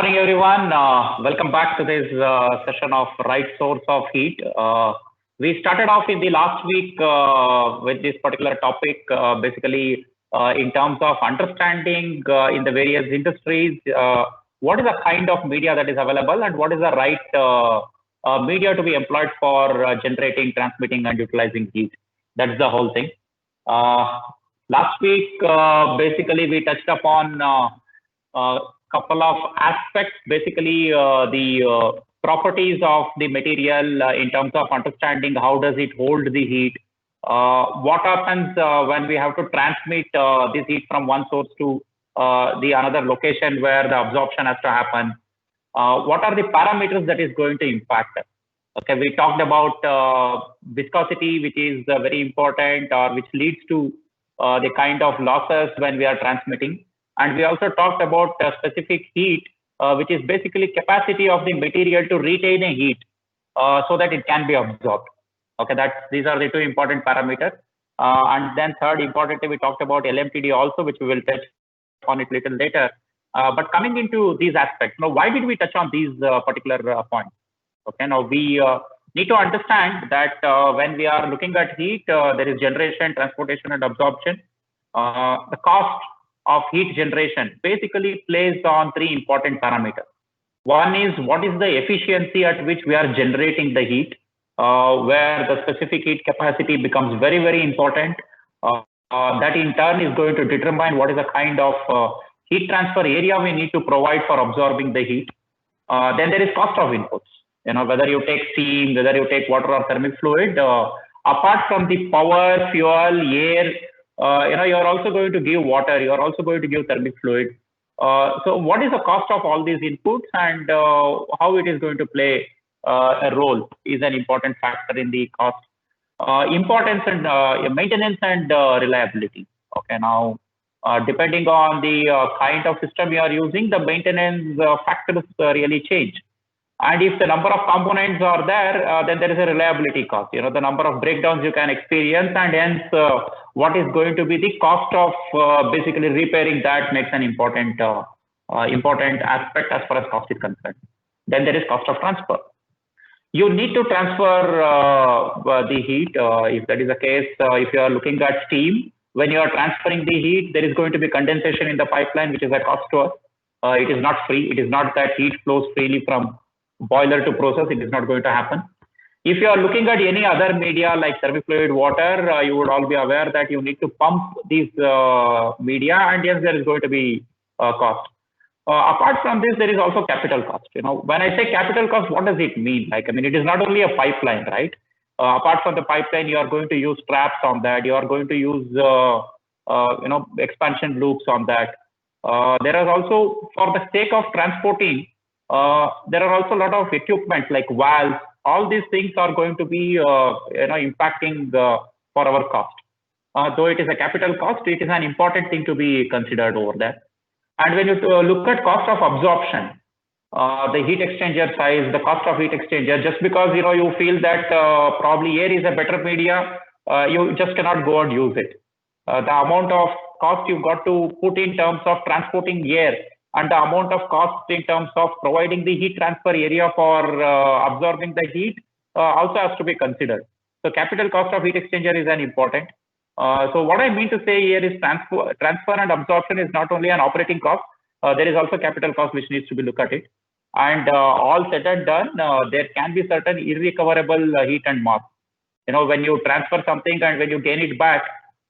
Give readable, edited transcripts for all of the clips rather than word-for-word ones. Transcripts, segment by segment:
Morning, everyone. Welcome back to this session of right source of heat. We started off in the last week with this particular topic, basically in terms of understanding in the various industries, what is the kind of media that is available and what is the right media to be employed for generating, transmitting, and utilizing heat. That's the whole thing. Last week, basically, we touched upon couple of aspects, basically the properties of the material in terms of understanding how does it hold the heat, what happens when we have to transmit this heat from one source to the another location where the absorption has to happen, what are the parameters that is going to impact. Okay, we talked about viscosity, which is very important or which leads to the kind of losses when we are transmitting. And we also talked about specific heat, which is basically capacity of the material to retain a heat so that it can be absorbed. Okay, these are the two important parameters. And then third, importantly, we talked about LMTD also, which we will touch on it a little later. But coming into these aspects, now why did we touch on these particular points? Okay, now we need to understand that when we are looking at heat, there is generation, transportation, and absorption. The cost of heat generation basically plays on three important parameters. One is what is the efficiency at which we are generating the heat, where the specific heat capacity becomes very, very important. That in turn is going to determine what is the kind of heat transfer area we need to provide for absorbing the heat. Then there is cost of inputs. Whether you take steam, whether you take water or thermic fluid, apart from the power, fuel, air, you're also going to give water, you're also going to give thermic fluid. So what is the cost of all these inputs and how it is going to play a role is an important factor in the cost. Importance and maintenance and reliability. Okay, now depending on the kind of system you are using, the maintenance factors really change. And if the number of components are there, then there is a reliability cost. The number of breakdowns you can experience, and hence what is going to be the cost of basically repairing that makes an important aspect as far as cost is concerned. Then there is cost of transfer. You need to transfer the heat. If that is the case, if you are looking at steam, when you are transferring the heat, there is going to be condensation in the pipeline, which is a cost to us. It is not free. It is not that heat flows freely from boiler to process. It is not going to happen. If you are looking at any other media like thermic fluid, water, you would all be aware that you need to pump these media, and yes, there is going to be cost. Apart from this, there is also capital cost. When I say capital cost, what does it mean? It is not only a pipeline, right? Apart from the pipeline, you are going to use traps on that. You are going to use expansion loops on that. There is also, for the sake of transporting, there are also a lot of equipment like valves. All these things are going to be impacting for our cost. Though it is a capital cost, it is an important thing to be considered over there. And when you look at cost of absorption, the heat exchanger size, the cost of heat exchanger, just because you feel that probably air is a better media, you just cannot go and use it. The amount of cost you've got to put in terms of transporting air and the amount of cost in terms of providing the heat transfer area for absorbing the heat also has to be considered. So capital cost of heat exchanger is an important. So what I mean to say here is transfer and absorption is not only an operating cost, there is also capital cost which needs to be looked at it. And all said and done, there can be certain irrecoverable heat and mass. When you transfer something and when you gain it back,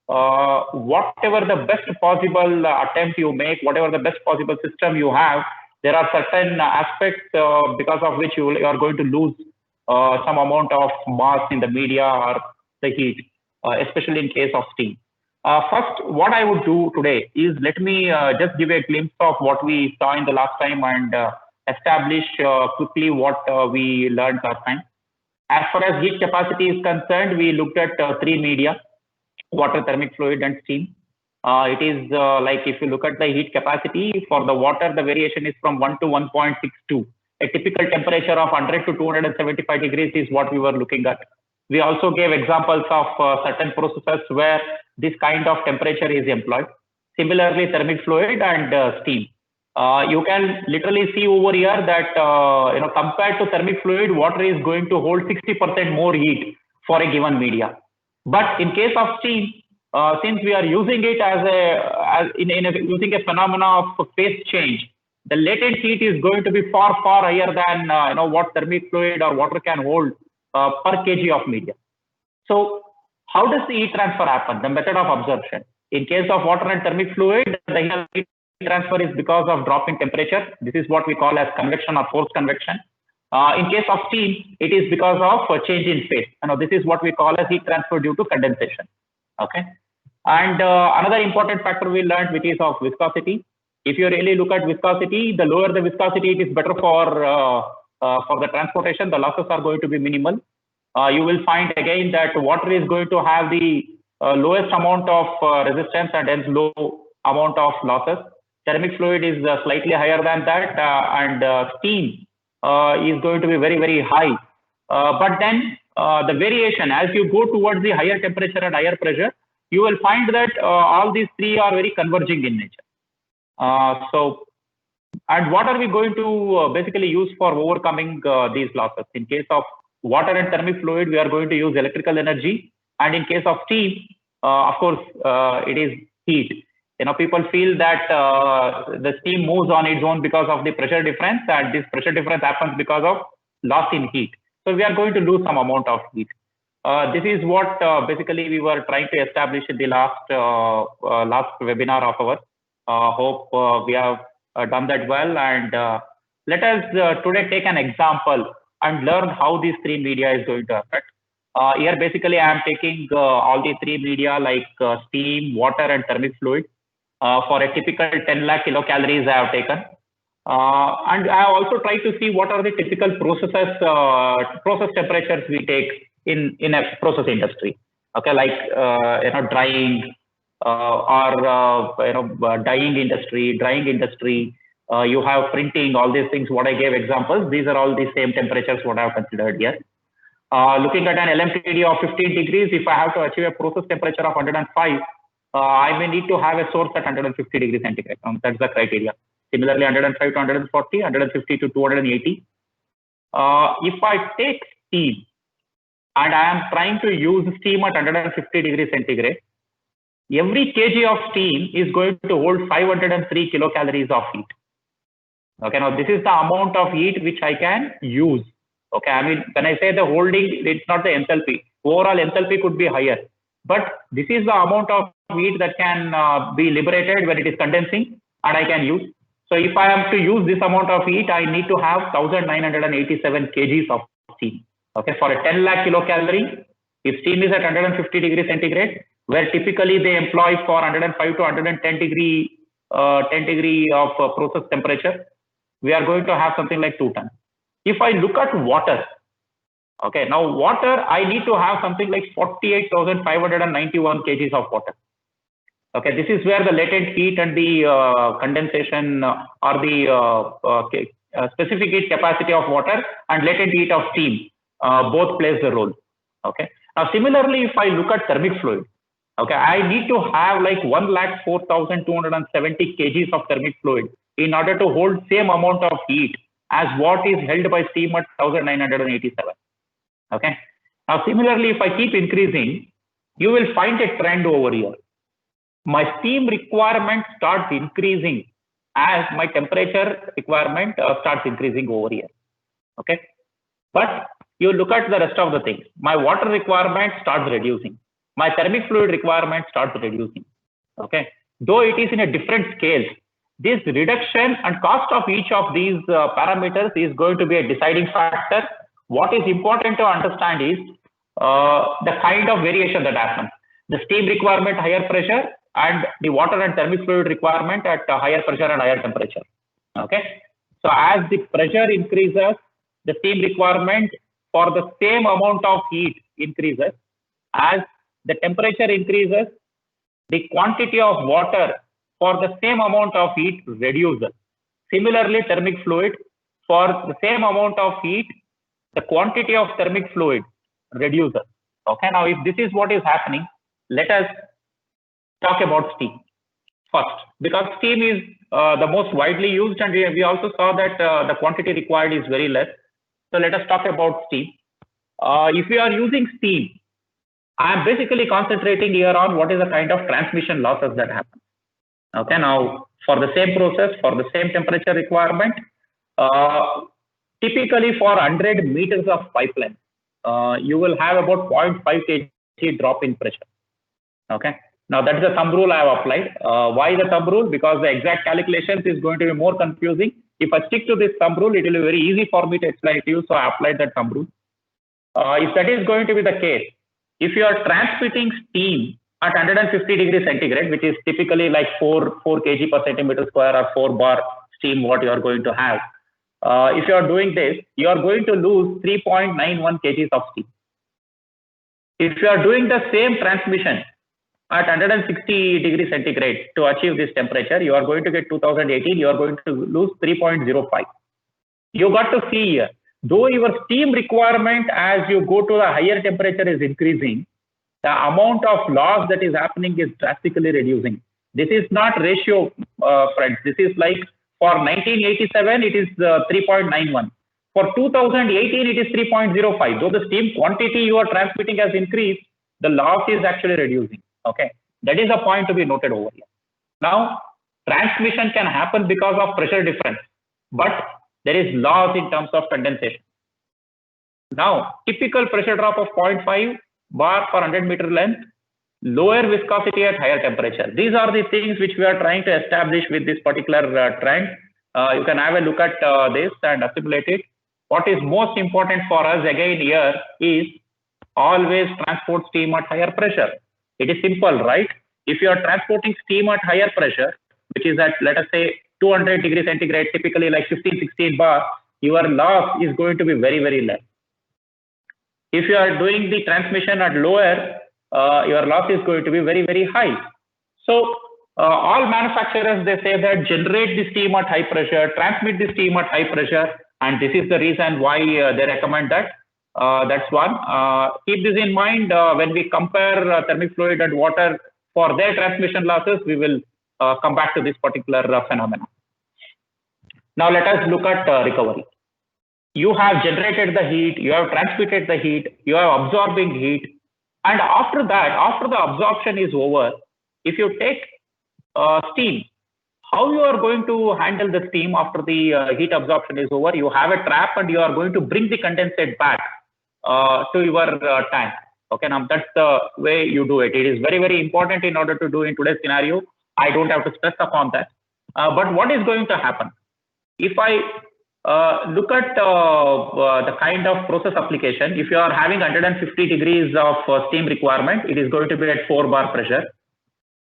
whatever the best possible attempt you make, whatever the best possible system you have, there are certain aspects because of which you are going to lose some amount of mass in the media or the heat, especially in case of steam. First, what I would do today is let me just give a glimpse of what we saw in the last time and establish quickly what we learned last time. As far as heat capacity is concerned, we looked at three media: water, thermic fluid, and steam. It is like if you look at the heat capacity for the water, the variation is from 1 to 1.62. A typical temperature of 100 to 275 degrees is what we were looking at. We also gave examples of certain processes where this kind of temperature is employed. Similarly, thermic fluid and steam. You can literally see over here that compared to thermic fluid, water is going to hold 60% more heat for a given media. But in case of steam, since we are using it using a phenomena of phase change, the latent heat is going to be far higher than what thermic fluid or water can hold per kg of media. So how does the heat transfer happen? The method of absorption. In case of water and thermic fluid, the heat transfer is because of drop in temperature. This is what we call as convection or forced convection. In case of steam, it is because of change in phase. This is what we call as heat transfer due to condensation. Okay. And another important factor we learned, which is of viscosity. If you really look at viscosity, the lower the viscosity, it is better for the transportation. The losses are going to be minimal. You will find again that water is going to have the lowest amount of resistance and hence low amount of losses. Thermic fluid is slightly higher than that, and steam is going to be very high. But then the variation, as you go towards the higher temperature and higher pressure, you will find that all these three are very converging in nature. And what are we going to basically use for overcoming these losses? In case of water and thermic fluid, we are going to use electrical energy, and in case of steam, of course, it is heat. People feel that the steam moves on its own because of the pressure difference, and this pressure difference happens because of loss in heat. So we are going to lose some amount of heat. This is what basically we were trying to establish in the last webinar of ours. Hope we have done that well, and let us today take an example and learn how these three media is going to affect. Here basically I am taking all the three media like steam, water and thermic fluid. For a typical 10 lakh kilocalories I have taken. And I have also tried to see what are the typical process temperatures we take in a process industry. Okay, like drying or dyeing industry, drying industry. You have printing, all these things. What I gave examples, these are all the same temperatures what I have considered here. Looking at an LMTD of 15 degrees, if I have to achieve a process temperature of 105, I may need to have a source at 150 degrees centigrade. That's the criteria. Similarly, 105 to 140, 150 to 280. If I take steam and I am trying to use steam at 150 degrees centigrade, every kg of steam is going to hold 503 kilocalories of heat. Okay, now this is the amount of heat which I can use. Okay, I mean, when I say the holding, it's not the enthalpy. Overall enthalpy could be higher, but this is the amount of heat that can be liberated when it is condensing, and I can use. So if I am to use this amount of heat, I need to have 1987 kgs of steam. Okay, for a 10 lakh kilocalorie, if steam is at 150 degrees centigrade, where typically they employ for 105 to 110 degree of process temperature, we are going to have something like 2 tons. If I look at water, okay, now water, I need to have something like 48,591 kgs of water. Okay, this is where the latent heat and the condensation or the specific heat capacity of water and latent heat of steam both plays the role. Okay, now similarly, if I look at thermic fluid, okay, I need to have like 104,270 kgs of thermic fluid in order to hold same amount of heat as what is held by steam at 1987. Okay, now similarly, if I keep increasing, you will find a trend over here. My steam requirement starts increasing as my temperature requirement starts increasing over here. Okay, but you look at the rest of the things. My water requirement starts reducing. My thermic fluid requirement starts reducing. Okay, though it is in a different scale, this reduction and cost of each of these parameters is going to be a deciding factor. What is important to understand is the kind of variation that happens. The steam requirement higher pressure and the water and thermic fluid requirement at higher pressure and higher temperature. Okay, so as the pressure increases, the steam requirement for the same amount of heat increases. As the temperature increases, the quantity of water for the same amount of heat reduces. Similarly, thermic fluid, for the same amount of heat, the quantity of thermic fluid reduces. Okay, now if this is what is happening, let us talk about steam first, because steam is the most widely used, and we also saw that the quantity required is very less. So let us talk about steam. If we are using steam, I am basically concentrating here on what is the kind of transmission losses that happen. Okay, now for the same process, for the same temperature requirement, typically for 100 meters of pipeline, you will have about 0.5 kg drop in pressure. Okay, now that's the thumb rule I have applied. Why the thumb rule? Because the exact calculations is going to be more confusing. If I stick to this thumb rule, it will be very easy for me to explain it to you. So I applied that thumb rule. If that is going to be the case, if you are transmitting steam at 150 degrees centigrade, which is typically like 4 kg per centimeter square or 4 bar steam, what you are going to have. If you are doing this, you are going to lose 3.91 kgs of steam. If you are doing the same transmission at 160 degrees centigrade to achieve this temperature, you are going to get 2018, you are going to lose 3.05. You got to see here, though your steam requirement as you go to the higher temperature is increasing, the amount of loss that is happening is drastically reducing. This is not ratio, friends. This is like for 1987, it is 3.91. For 2018, it is 3.05. Though the steam quantity you are transmitting has increased, the loss is actually reducing. Okay, that is a point to be noted over here. Now, transmission can happen because of pressure difference, but there is loss in terms of condensation. Now, typical pressure drop of 0.5 bar per 100 meter length, lower viscosity at higher temperature. These are the things which we are trying to establish with this particular trend. You can have a look at this and assimilate it. What is most important for us again here is always transport steam at higher pressure. It is simple, right? If you are transporting steam at higher pressure, which is at, let us say, 200 degrees centigrade, typically like 15, 16 bar, your loss is going to be very, very less. If you are doing the transmission at lower, your loss is going to be very, very high. So all manufacturers, they say that generate the steam at high pressure, transmit the steam at high pressure, and this is the reason why they recommend that. That's one. Keep this in mind when we compare thermic fluid and water for their transmission losses. We will come back to this particular phenomenon. Now let us look at recovery. You have generated the heat, you have transmitted the heat, you are absorbing heat, and after that, after the absorption is over, if you take steam, how you are going to handle the steam after the heat absorption is over? You have a trap and you are going to bring the condensate back to your tank. Okay, now that's the way you do it. It is very, very important in order to do in today's scenario. I don't have to stress upon that. But what is going to happen? If I look at the kind of process application, if you are having 150 degrees of steam requirement, it is going to be at 4 bar pressure.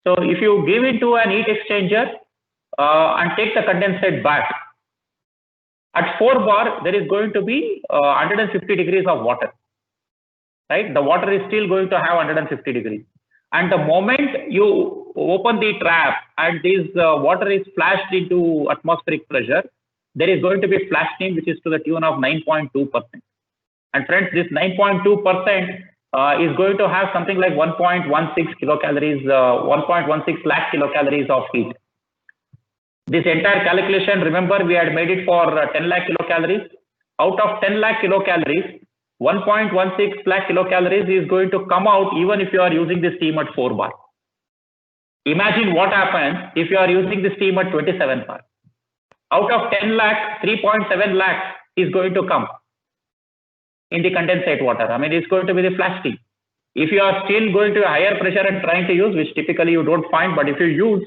So if you give it to an heat exchanger and take the condensate back, at 4 bar, there is going to be 150 degrees of water, right? The water is still going to have 150 degrees. And the moment you open the trap and this water is flashed into atmospheric pressure, there is going to be flash steam, which is to the tune of 9.2%. And friends, this 9.2% is going to have something like 1.16 kilocalories, 1.16 lakh kilocalories of heat. This entire calculation, remember, we had made it for 10 lakh kilocalories. Out of 10 lakh kilocalories, 1.16 lakh kilocalories is going to come out even if you are using the steam at 4 bar. Imagine what happens if you are using the steam at 27 bar. Out of 10 lakh, 3.7 lakhs is going to come in the condensate water. I mean, it's going to be the flash steam. If you are still going to a higher pressure and trying to use, which typically you don't find, but if you use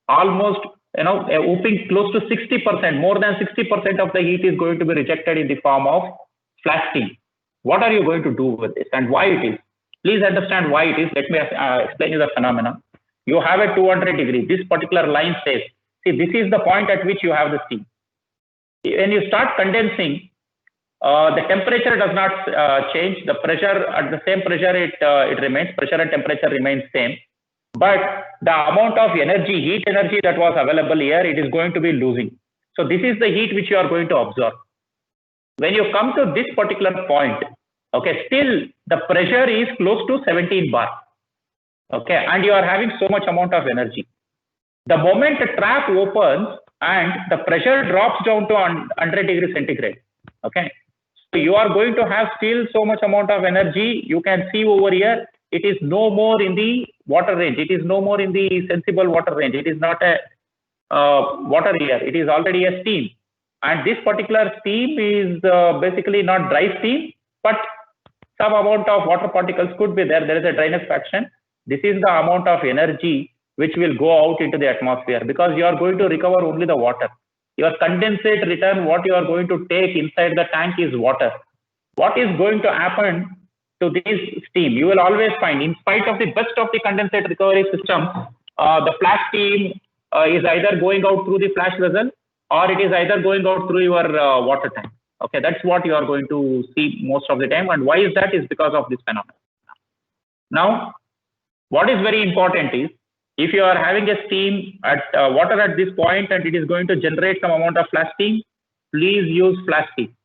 almost, whooping close to 60%, more than 60% of the heat is going to be rejected in the form of flash steam. What are you going to do with this and why it is? Please understand why it is. Let me explain you the phenomenon. You have a 200 degree. This particular line says, see, this is the point at which you have the steam. When you start condensing, the temperature does not change. The pressure, at the same pressure, it remains. Pressure and temperature remains same. But the amount of energy, heat energy that was available here, it is going to be losing. So this is the heat which you are going to absorb. When you come to this particular point, okay, still the pressure is close to 17 bar. Okay, and you are having so much amount of energy. The moment the trap opens and the pressure drops down to 100 degrees centigrade, okay, so you are going to have still so much amount of energy. You can see over here, it is no more in the water range. It is no more in the sensible water range. It is not a water here. It is already a steam. And this particular steam is basically not dry steam, but some amount of water particles could be there. There is a dryness fraction. This is the amount of energy which will go out into the atmosphere, because you are going to recover only the water. Your condensate return, what you are going to take inside the tank is water. What is going to happen to this steam? You will always find, in spite of the best of the condensate recovery systems, the flash steam is either going out through the flash vessel, or it is either going out through your water tank. Okay, that's what you are going to see most of the time. And why is that? Is because of this phenomenon. Now, what is very important is, if you are having a steam at water at this point and it is going to generate some amount of flash steam, please use flash steam.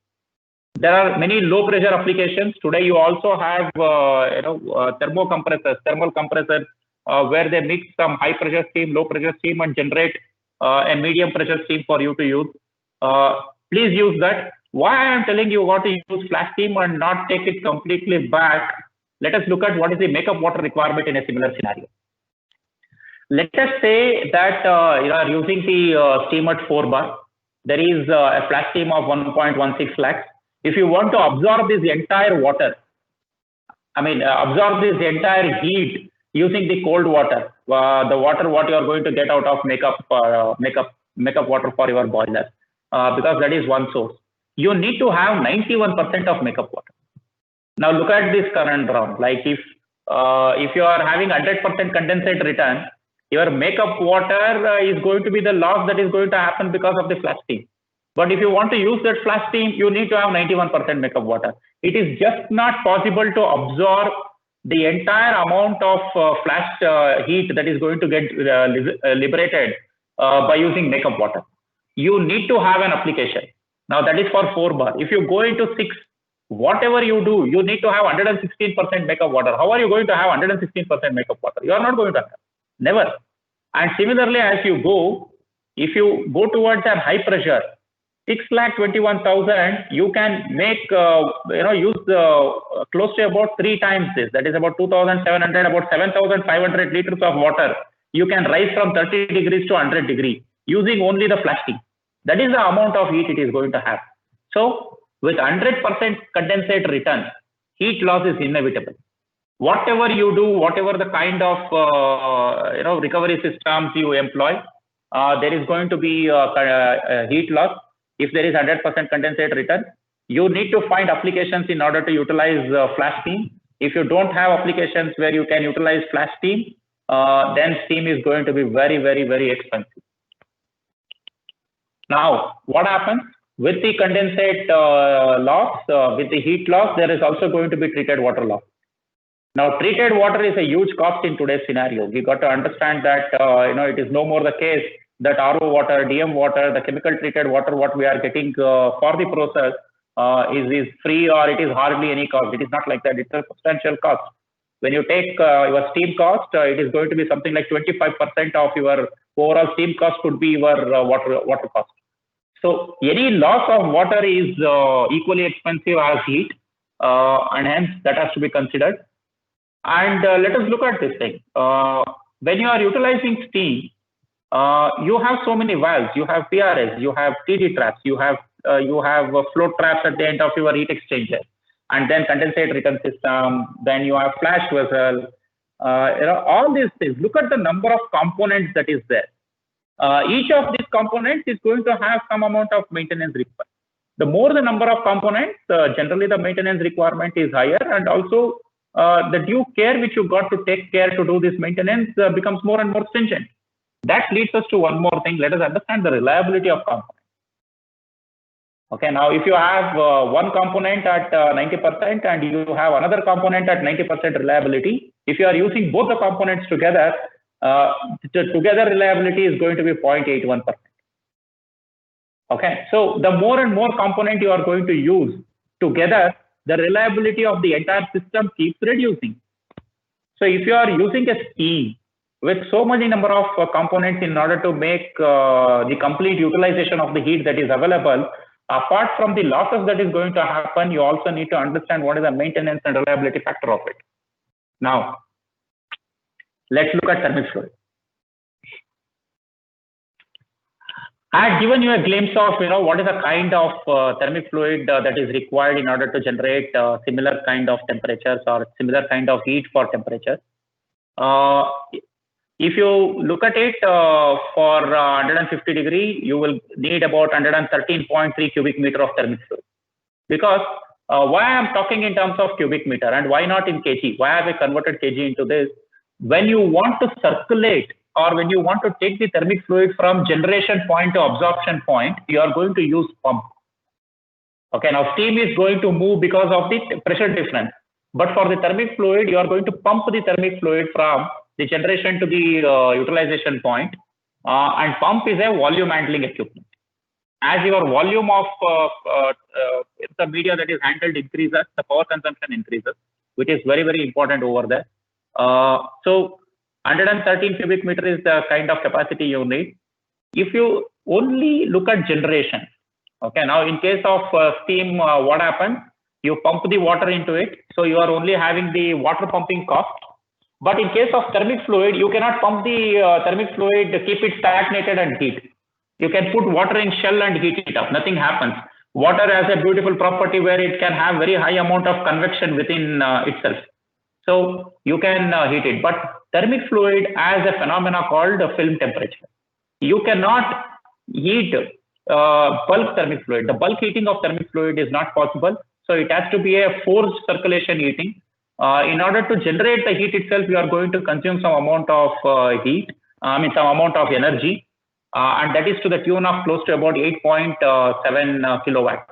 There are many low pressure applications. Today you also have thermal compressors where they mix some high pressure steam, low pressure steam, and generate a medium pressure steam for you to use. Please use that. Why I am telling you what to use flash steam and not take it completely back, let us look at what is the makeup water requirement in a similar scenario. Let us say that you are using the steam at 4 bar. There is a flash steam of 1.16 lakhs. If you want to absorb this entire water, absorb this entire heat using the cold water, the water what you are going to get out of makeup water for your boiler, because that is one source. You need to have 91% of makeup water. Now look at this current round. Like if you are having 100% condensate return, your makeup water is going to be the loss that is going to happen because of the flash steam. But if you want to use that flash steam, you need to have 91% makeup water. It is just not possible to absorb the entire amount of flash heat that is going to get liberated by using makeup water. You need to have an application. Now that is for 4 bar. If you go into 6, whatever you do, you need to have 116% makeup water. How are you going to have 116% makeup water? You are not going to have. Never. And similarly, as you go, if you go towards a high pressure, 6,21,000, you can make use close to about 3 times this. That is about 2,700, about 7,500 liters of water. You can rise from 30 degrees to 100 degrees using only the flash steam. That is the amount of heat it is going to have. So with 100% condensate return, heat loss is inevitable. Whatever you do, whatever the kind of recovery systems you employ, there is going to be heat loss. If there is 100% condensate return, you need to find applications in order to utilize flash steam. If you don't have applications where you can utilize flash steam, then steam is going to be very, very, very expensive. Now, what happens with the condensate loss, with the heat loss? There is also going to be treated water loss. Now, treated water is a huge cost in today's scenario. We got to understand that it is no more the case that RO water, DM water, the chemical treated water, what we are getting for the process is free, or it is hardly any cost. It is not like that. It's a substantial cost. When you take your steam cost, it is going to be something like 25% of your overall steam cost could be your water cost. So any loss of water is equally expensive as heat, and hence that has to be considered. And let us look at this thing. When you are utilizing steam, you have so many valves. You have PRS, you have TD traps, you have float traps at the end of your heat exchanger, and then condensate return system. Then you have flash vessel. All these things. Look at the number of components that is there. Each of these components is going to have some amount of maintenance required. The more the number of components, generally the maintenance requirement is higher, and also the due care which you got to take care to do this maintenance becomes more and more stringent. That leads us to one more thing. Let us understand the reliability of components. Okay, now if you have one component at 90% and you have another component at 90% reliability, if you are using both the components together, together reliability is going to be 0.81%. Okay, so the more and more component you are going to use together, the reliability of the entire system keeps reducing. So if you are using a steam, with so many number of components in order to make the complete utilization of the heat that is available. Apart from the losses that is going to happen, you also need to understand what is the maintenance and reliability factor of it. Now, let's look at thermic fluid. I had given you a glimpse of what is the kind of thermic fluid that is required in order to generate similar kind of temperatures or similar kind of heat for temperature. If you look at it for 150 degree, you will need about 113.3 cubic meter of thermic fluid. Because why I am talking in terms of cubic meter and why not in kg? Why have I converted kg into this? When you want to circulate or when you want to take the thermic fluid from generation point to absorption point, you are going to use pump. Okay, now steam is going to move because of the pressure difference. But for the thermic fluid, you are going to pump the thermic fluid from the generation to the utilization point, and pump is a volume handling equipment. As your volume of the media that is handled increases, the power consumption increases, which is very, very important over there. So 113 cubic meter is the kind of capacity you need. If you only look at generation, okay, now in case of steam, what happens? You pump the water into it, so you are only having the water pumping cost. But in case of thermic fluid, you cannot pump the thermic fluid, keep it stagnated and heat. You can put water in shell and heat it up, nothing happens. Water has a beautiful property where it can have very high amount of convection within itself. So you can heat it, but thermic fluid has a phenomena called film temperature. You cannot heat bulk thermic fluid. The bulk heating of thermic fluid is not possible. So it has to be a forced circulation heating. In order to generate the heat itself, you are going to consume some amount of some amount of energy. And that is to the tune of close to about 8.7 kilowatts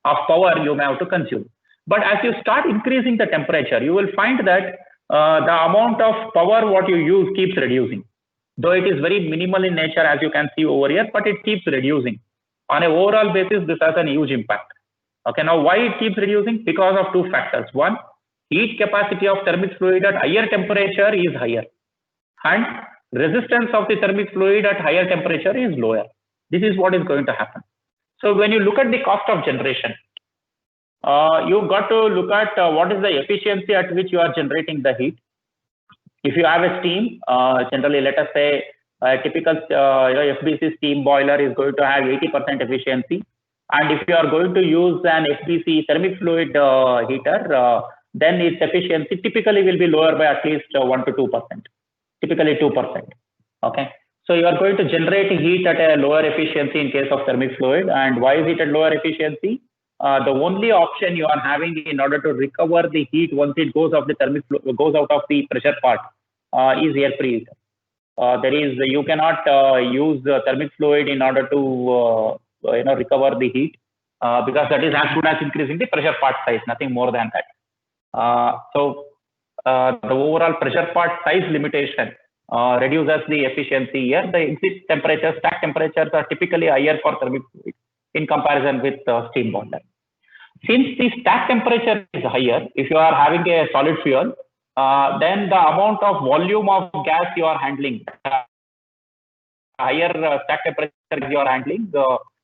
of power you may have to consume. But as you start increasing the temperature, you will find that the amount of power what you use keeps reducing. Though it is very minimal in nature, as you can see over here, but it keeps reducing. On an overall basis, this has a huge impact. Okay, now why it keeps reducing? Because of two factors. One, heat capacity of thermic fluid at higher temperature is higher, and resistance of the thermic fluid at higher temperature is lower. This is what is going to happen. So when you look at the cost of generation, you got to look at what is the efficiency at which you are generating the heat. If you have a steam, generally let us say a typical FBC steam boiler is going to have 80% efficiency. And if you are going to use an FBC thermic fluid heater, then its efficiency typically will be lower by at least 1 to 2%, typically 2%. Okay, so you are going to generate heat at a lower efficiency in case of thermic fluid. And why is it at lower efficiency? The only option you are having in order to recover the heat once it goes off the thermic goes out of the pressure part is air preheater. You cannot use thermic fluid in order to recover the heat because that is as good as increasing the pressure part size, nothing more than that. So the overall pressure part size limitation reduces the efficiency here. The exit temperatures, stack temperatures are typically higher for thermic fluid in comparison with steam boiler. Since the stack temperature is higher, if you are having a solid fuel, then the amount of volume of gas you are handling, higher stack temperature you are handling,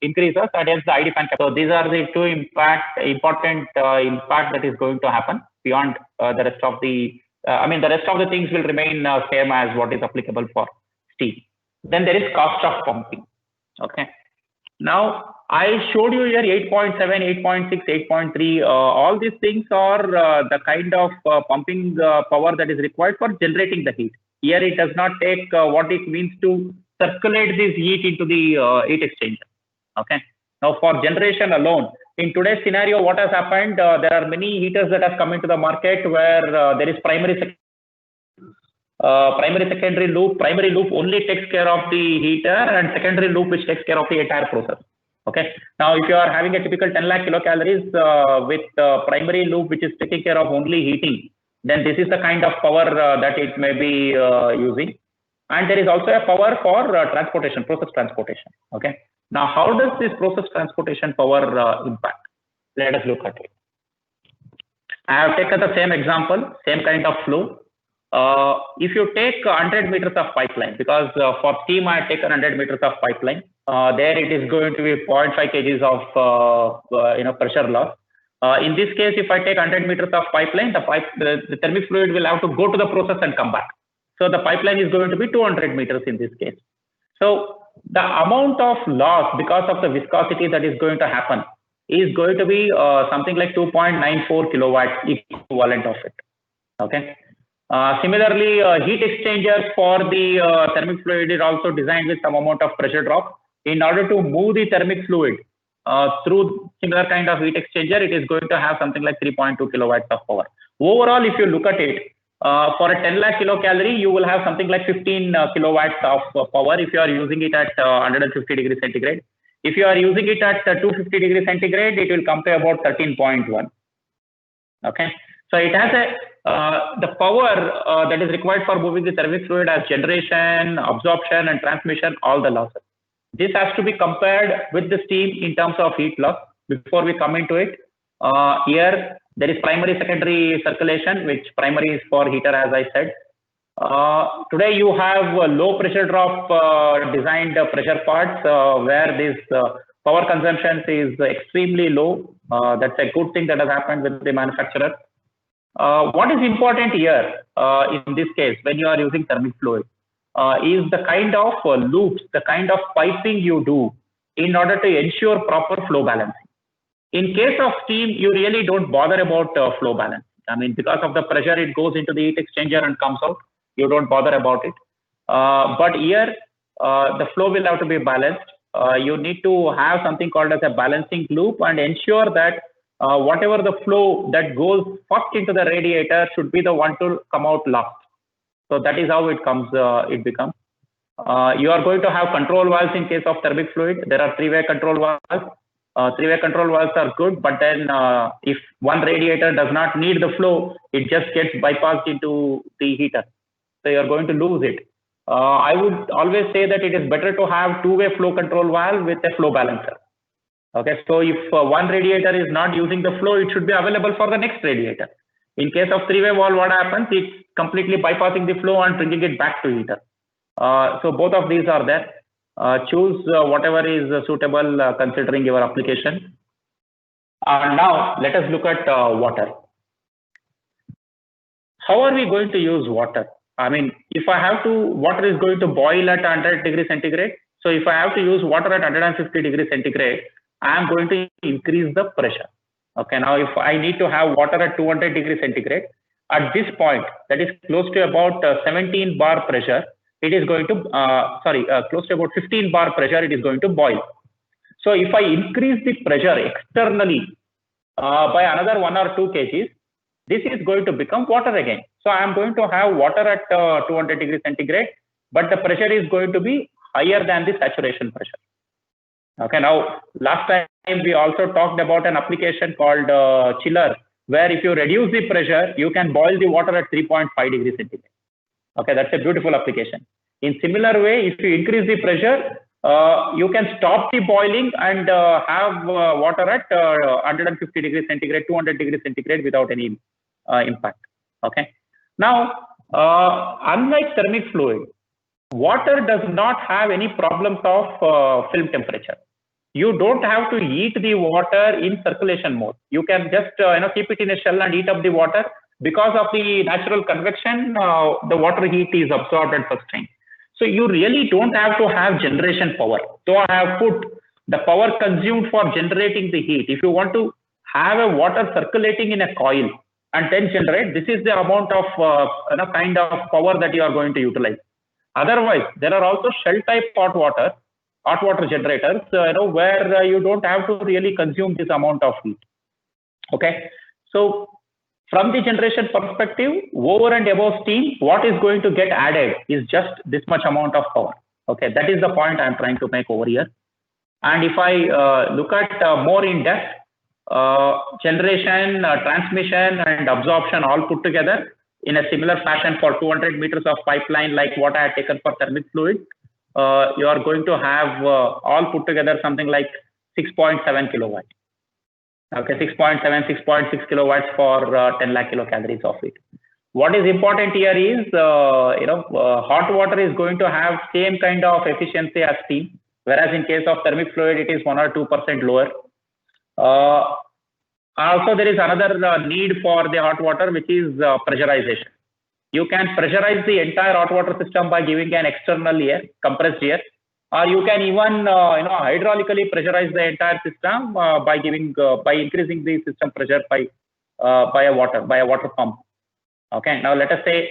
increases, and hence the ID fan. So these are the two important impact that is going to happen beyond the rest of the. The rest of the things will remain same as what is applicable for steam. Then there is cost of pumping. Okay. Now I showed you here 8.7, 8.6, 8.3. All these things are the kind of pumping power that is required for generating the heat. Here it does not take what it means to circulate this heat into the heat exchanger. Okay. Now for generation alone, in today's scenario, what has happened? There are many heaters that have come into the market where there is primary, secondary loop. Primary loop only takes care of the heater, and secondary loop which takes care of the entire process. Okay. Now, if you are having a typical 10 lakh kilocalories with primary loop which is taking care of only heating, then this is the kind of power that it may be using. And there is also a power for transportation, process transportation. Okay. Now, how does this process transportation power impact? Let us look at it. I have taken the same example, same kind of flow. If you take 100 meters of pipeline, because for steam I have taken 100 meters of pipeline, there it is going to be 0.5 kgs of pressure loss. In this case, if I take 100 meters of pipeline, the thermic fluid will have to go to the process and come back. So the pipeline is going to be 200 meters in this case. So the amount of loss because of the viscosity that is going to happen is going to be something like 2.94 kilowatts equivalent of it. Okay. Similarly, heat exchangers for the thermic fluid is also designed with some amount of pressure drop. In order to move the thermic fluid through similar kind of heat exchanger, it is going to have something like 3.2 kilowatts of power. Overall, if you look at it, for a 10 lakh kilocalorie, you will have something like 15 kilowatts of power if you are using it at 150 degrees centigrade. If you are using it at 250 degrees centigrade, it will come to about 13.1. Okay. So it has the power that is required for moving the thermic fluid as generation, absorption, and transmission, all the losses. This has to be compared with the steam in terms of heat loss. Before we come into it, here there is primary, secondary circulation, which primary is for heater, as I said. Today you have low pressure drop designed pressure parts where this power consumption is extremely low. That's a good thing that has happened with the manufacturer. What is important here in this case when you are using thermic fluid is the kind of loops, the kind of piping you do in order to ensure proper flow balancing. In case of steam, you really don't bother about flow balance. I mean, because of the pressure, it goes into the heat exchanger and comes out. You don't bother about it. But here, the flow will have to be balanced. You need to have something called as a balancing loop and ensure that whatever the flow that goes first into the radiator should be the one to come out last. So that is how it comes. It becomes. You are going to have control valves in case of thermic fluid. There are three-way control valves. Three-way control valves are good, but then if one radiator does not need the flow, it just gets bypassed into the heater. So you are going to lose it. I would always say that it is better to have two-way flow control valve with a flow balancer. Okay, so if one radiator is not using the flow, it should be available for the next radiator. In case of three-way valve, what happens? It's completely bypassing the flow and bringing it back to heater. So both of these are there. Choose whatever is suitable considering your application. Now let us look at water. How are we going to use water? I mean, if I have to, water is going to boil at 100 degrees centigrade. So if I have to use water at 150 degrees centigrade, I am going to increase the pressure. Okay, now if I need to have water at 200 degrees centigrade, at this point, that is close to about 17 bar pressure, it is going to, close to about 15 bar pressure, it is going to boil. So if I increase the pressure externally by another 1 or 2 kgs, this is going to become water again. So I am going to have water at 200 degrees centigrade, but the pressure is going to be higher than the saturation pressure. Okay, now last time we also talked about an application called chiller, where if you reduce the pressure, you can boil the water at 3.5 degrees centigrade. Okay, that's a beautiful application. In similar way, if you increase the pressure, you can stop the boiling and have water at 150 degrees centigrade, 200 degrees centigrade without any impact. Okay. Now, unlike thermic fluid, water does not have any problems of film temperature. You don't have to heat the water in circulation mode. You can just keep it in a shell and heat up the water. Because of the natural convection, the water heat is absorbed at first time. So you really don't have to have generation power. So I have put the power consumed for generating the heat. If you want to have a water circulating in a coil and then generate, this is the amount of kind of power that you are going to utilize. Otherwise, there are also shell type hot water generators, where you don't have to really consume this amount of heat. Okay, so from the generation perspective, over and above steam, what is going to get added is just this much amount of power. Okay, that is the point I'm trying to make over here. And if I look at more in depth, generation, transmission, and absorption all put together in a similar fashion for 200 meters of pipeline, like what I had taken for thermic fluid, you are going to have all put together something like 6.7 kilowatts. Okay, 6.7, 6.6 kilowatts for 10 lakh kilocalories of it. What is important here is, hot water is going to have same kind of efficiency as steam, whereas in case of thermic fluid, it is 1 or 2% lower. Also, there is another need for the hot water, which is pressurization. You can pressurize the entire hot water system by giving an external air, compressed air, or you can even hydraulically pressurize the entire system by increasing the system pressure by a water pump. Okay, now let us say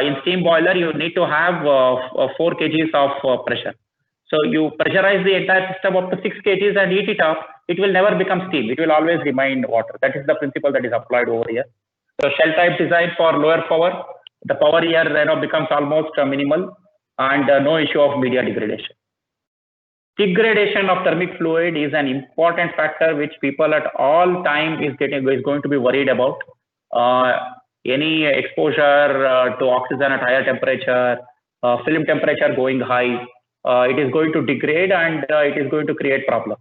in steam boiler you need to have 4 kgs of pressure. So you pressurize the entire system up to 6 kgs and heat it up. It will never become steam. It will always remain water. That is the principle that is applied over here. So shell type design for lower power. The power here becomes almost minimal, and no issue of media degradation. Degradation of thermic fluid is an important factor which people at all time is going to be worried about. Any exposure to oxygen at higher temperature, film temperature going high, it is going to degrade and it is going to create problem.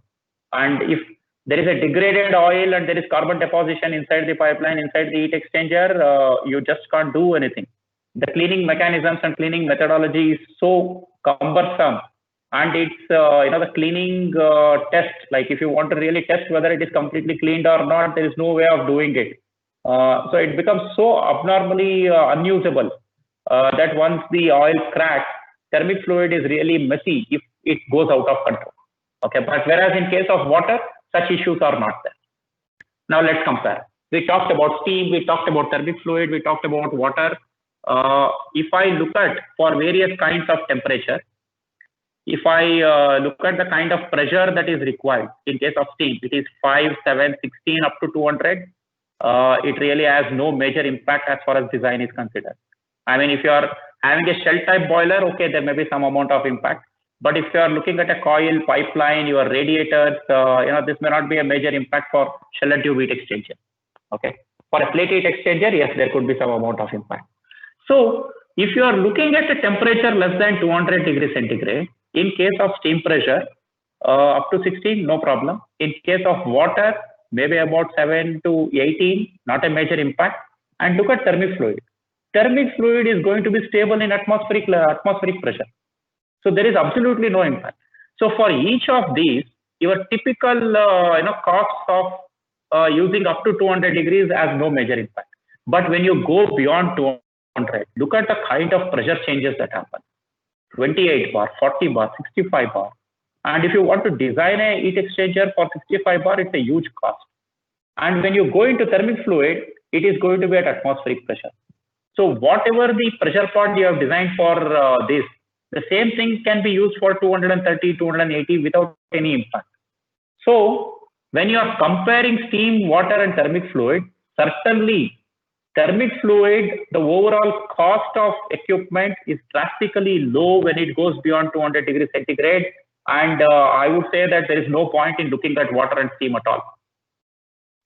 And if there is a degraded oil and there is carbon deposition inside the pipeline, inside the heat exchanger, you just can't do anything. The cleaning mechanisms and cleaning methodology is so cumbersome, and it's the cleaning test. Like if you want to really test whether it is completely cleaned or not, there is no way of doing it. So it becomes so abnormally unusable that once the oil cracks, thermic fluid is really messy if it goes out of control. Okay, but whereas in case of water, such issues are not there. Now let's compare. We talked about steam, we talked about thermic fluid, we talked about water. If I look at for various kinds of temperature, if I look at the kind of pressure that is required in case of steam, it is 5, 7, 16 up to 200. It really has no major impact as far as design is considered. I mean, if you are having a shell type boiler, okay, there may be some amount of impact. But if you are looking at a coil, pipeline, your radiators, this may not be a major impact for shell and tube heat exchanger. Okay, for a plate heat exchanger, yes, there could be some amount of impact. So if you are looking at a temperature less than 200 degrees centigrade, in case of steam pressure, up to 16, no problem. In case of water, maybe about 7 to 18, not a major impact. And look at thermic fluid. Thermic fluid is going to be stable in atmospheric pressure. So there is absolutely no impact. So for each of these, your typical costs of using up to 200 degrees has no major impact. But when you go beyond 200, look at the kind of pressure changes that happen. 28 bar, 40 bar, 65 bar. And if you want to design a heat exchanger for 65 bar, it's a huge cost. And when you go into thermic fluid, it is going to be at atmospheric pressure. So whatever the pressure part you have designed for this, the same thing can be used for 230, 280 without any impact. So when you are comparing steam, water and thermic fluid, certainly thermic fluid, the overall cost of equipment is drastically low when it goes beyond 200 degrees centigrade. And I would say that there is no point in looking at water and steam at all.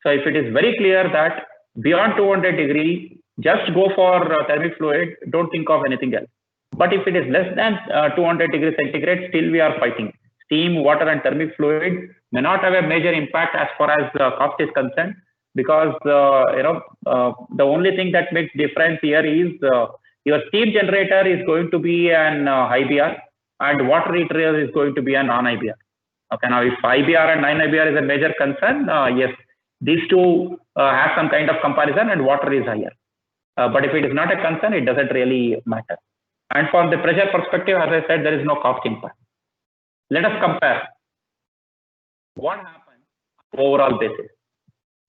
So if it is very clear that beyond 200 degree, just go for thermic fluid, don't think of anything else. But if it is less than 200 degrees centigrade, still we are fighting. Steam, water and thermic fluid may not have a major impact as far as cost is concerned, because the only thing that makes difference here is your steam generator is going to be an IBR and water heater is going to be a non-IBR. Okay, now if IBR and non-IBR is a major concern, yes, these two have some kind of comparison and water is higher. But if it is not a concern, it doesn't really matter. And from the pressure perspective, as I said, there is no cost impact. Let us compare what happens overall basis.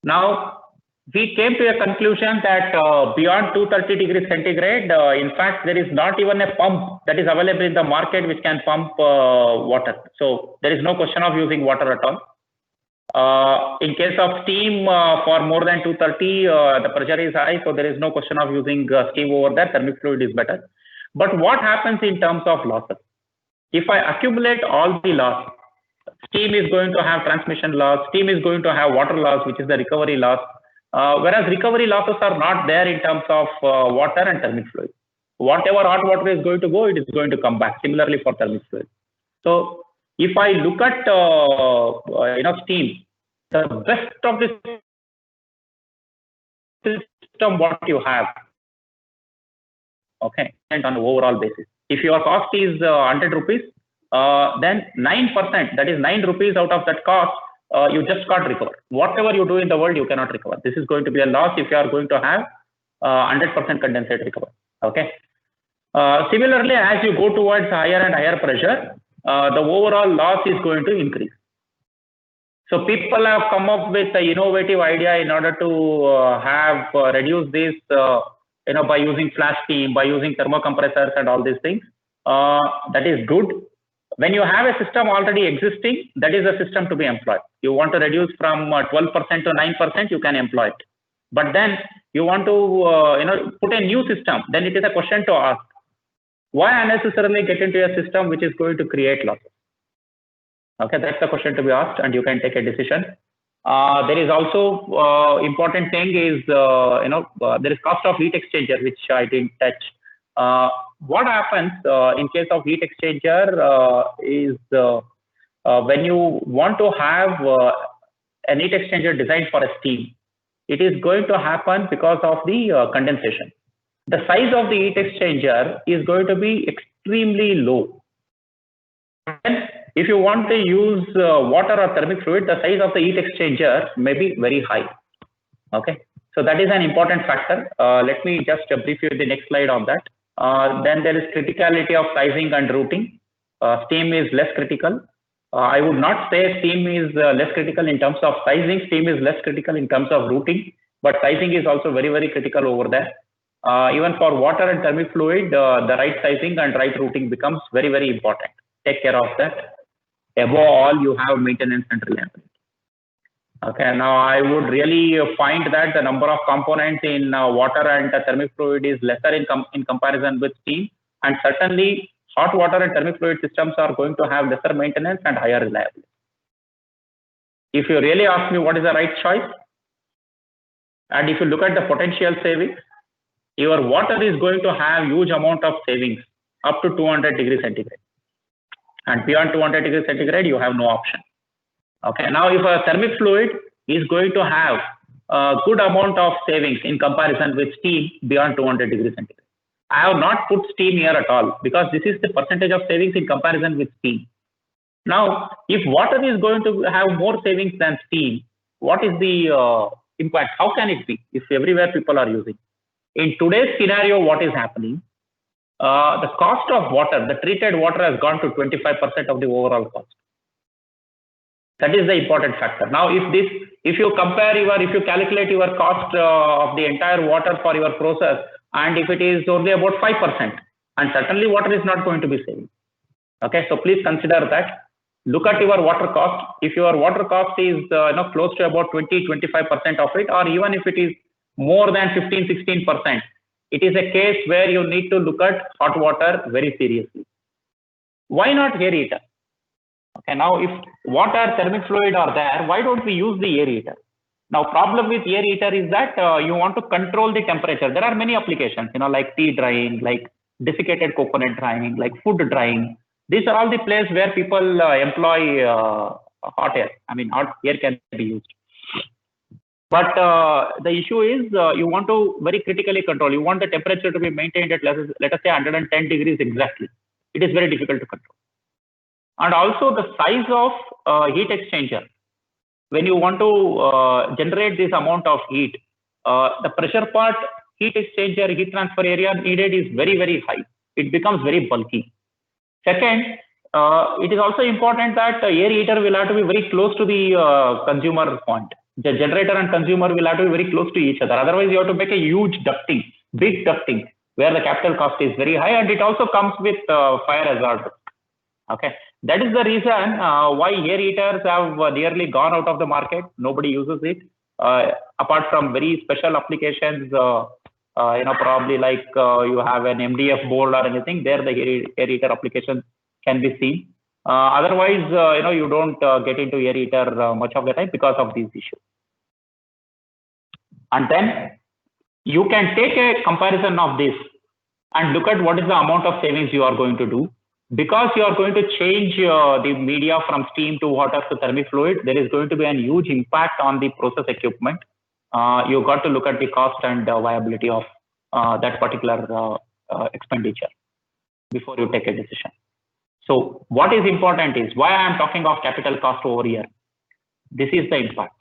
Now, we came to a conclusion that beyond 230 degrees centigrade, in fact, there is not even a pump that is available in the market which can pump water. So there is no question of using water at all. In case of steam, for more than 230, the pressure is high, so there is no question of using steam over there. Thermic fluid is better. But what happens in terms of losses? If I accumulate all the loss, steam is going to have transmission loss, steam is going to have water loss, which is the recovery loss, whereas recovery losses are not there in terms of water and thermic fluid. Whatever hot water is going to go, it is going to come back. Similarly for thermic fluid. So if I look at steam, the best of the system what you have Okay, and on overall basis. If your cost is 100 rupees, then 9%, that is 9 rupees out of that cost, you just can't recover. Whatever you do in the world, you cannot recover. This is going to be a loss if you are going to have 100% condensate recovery. Okay. Similarly, as you go towards higher and higher pressure, the overall loss is going to increase. So people have come up with an innovative idea in order to have reduce this, by using flash steam, by using thermocompressors and all these things. That is good. When you have a system already existing, that is a system to be employed. You want to reduce from 12% to 9%, you can employ it. But then you want to, put a new system. Then it is a question to ask: why unnecessarily get into a system which is going to create losses? Okay, that's the question to be asked, and you can take a decision. There is also important thing is there is cost of heat exchanger, which I didn't touch. What happens in case of heat exchanger is when you want to have a heat exchanger designed for a steam, it is going to happen because of the condensation. The size of the heat exchanger is going to be extremely low. And if you want to use water or thermic fluid, the size of the heat exchanger may be very high. Okay, so that is an important factor. Let me just brief you the next slide on that. Then there is criticality of sizing and routing. Steam is less critical. I would not say steam is less critical in terms of sizing. Steam is less critical in terms of routing, but sizing is also very, very critical over there. Even for water and thermic fluid, the right sizing and right routing becomes very, very important. Take care of that. Above all, you have maintenance and reliability. Okay, now I would really find that the number of components in water and thermic fluid is lesser in comparison with steam, and certainly hot water and thermic fluid systems are going to have lesser maintenance and higher reliability. If you really ask me what is the right choice, and if you look at the potential savings, your water is going to have huge amount of savings up to 200 degrees centigrade. And beyond 200 degrees centigrade, you have no option. Okay, now if a thermic fluid is going to have a good amount of savings in comparison with steam beyond 200 degrees centigrade. I have not put steam here at all because this is the percentage of savings in comparison with steam. Now, if water is going to have more savings than steam, what is the impact? How can it be if everywhere people are using? In today's scenario, what is happening? The cost of water, the treated water has gone to 25% of the overall cost. That is the important factor. Now, if you calculate your cost of the entire water for your process, and if it is only about 5%, and certainly water is not going to be saving. Okay, so please consider that. Look at your water cost. If your water cost is close to about 20-25% of it, or even if it is more than 15-16%, it is a case where you need to look at hot water very seriously. Why not air heater? Okay, now if water, thermic fluid are there, why don't we use the air heater? Now, problem with air heater is that you want to control the temperature. There are many applications, like tea drying, like desiccated coconut drying, like food drying. These are all the places where people employ hot air. I mean, hot air can be used. But the issue is you want to very critically control. You want the temperature to be maintained at, let us say, 110 degrees exactly. It is very difficult to control. And also the size of heat exchanger. When you want to generate this amount of heat, the pressure part, heat exchanger, heat transfer area needed is very, very high. It becomes very bulky. Second, it is also important that air heater will have to be very close to the consumer point. The generator and consumer will have to be very close to each other. Otherwise, you have to make a huge ducting, big ducting, where the capital cost is very high, and it also comes with fire hazard. Okay, that is the reason why air heaters have nearly gone out of the market. Nobody uses it, apart from very special applications. Probably like you have an MDF board or anything. There, the air heater application can be seen. Otherwise, you don't get into air heater much of the time because of these issues. And then you can take a comparison of this and look at what is the amount of savings you are going to do. Because you are going to change the media from steam to water to thermic fluid, there is going to be a huge impact on the process equipment. You got to look at the cost and viability of that particular expenditure before you take a decision. So what is important is why I am talking of capital cost over here. This is the impact.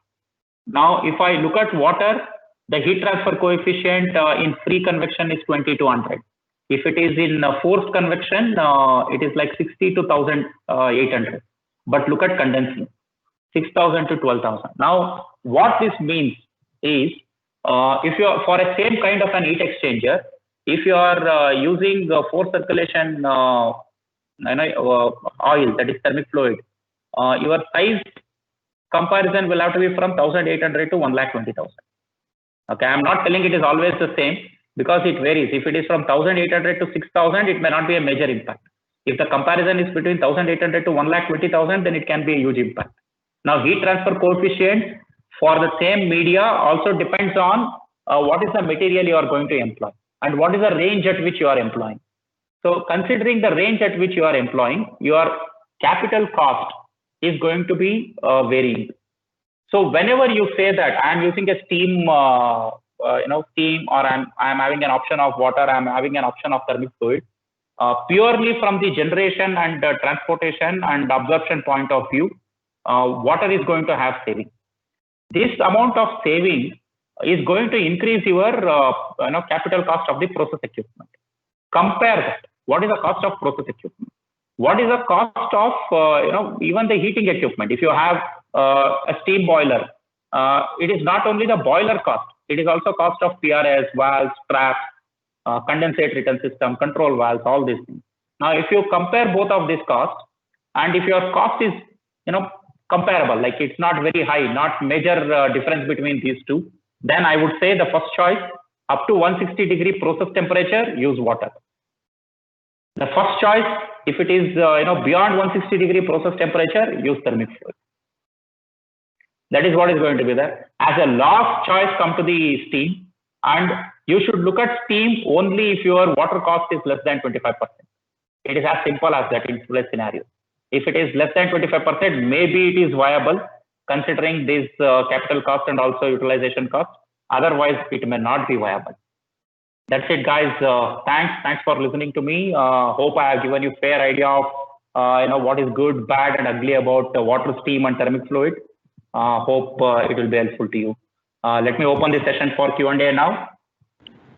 Now, if I look at water, the heat transfer coefficient in free convection is 20 to 100. If it is in forced convection, it is like 60 to 1,800. But look at condensing, 6,000 to 12,000. Now, what this means is, if you are for a same kind of an heat exchanger, if you are using forced circulation oil, that is thermic fluid, your size comparison will have to be from 1,800 to 1,20,000. Okay, I'm not telling it is always the same because it varies. If it is from 1,800 to 6,000, it may not be a major impact. If the comparison is between 1,800 to 1,20,000, then it can be a huge impact. Now, heat transfer coefficient for the same media also depends on what is the material you are going to employ and what is the range at which you are employing. So considering the range at which you are employing, your capital cost is going to be varying. So whenever you say that I am using a steam, steam, or I'm having an option of water, I'm having an option of thermic fluid, purely from the generation and transportation and absorption point of view, water is going to have saving. This amount of saving is going to increase your capital cost of the process equipment. Compare that. What is the cost of process equipment? What is the cost of even the heating equipment? If you have a steam boiler, it is not only the boiler cost, it is also cost of PRS, valves, traps, condensate return system, control valves, all these things. Now, if you compare both of these costs, and if your cost is comparable, like it's not very high, not major difference between these two, then I would say the first choice, up to 160-degree process temperature, use water. The first choice, if it is beyond 160-degree process temperature, use thermic fluid. That is what is going to be there. As a last choice, come to the steam, and you should look at steam only if your water cost is less than 25%. It is as simple as that in today's scenario. If it is less than 25%, maybe it is viable considering this capital cost and also utilization cost. Otherwise, it may not be viable. That's it, guys. Thanks for listening to me. Hope I have given you fair idea of what is good, bad, and ugly about water, steam, and thermic fluid. Hope it will be helpful to you. Let me open the session for Q&A now.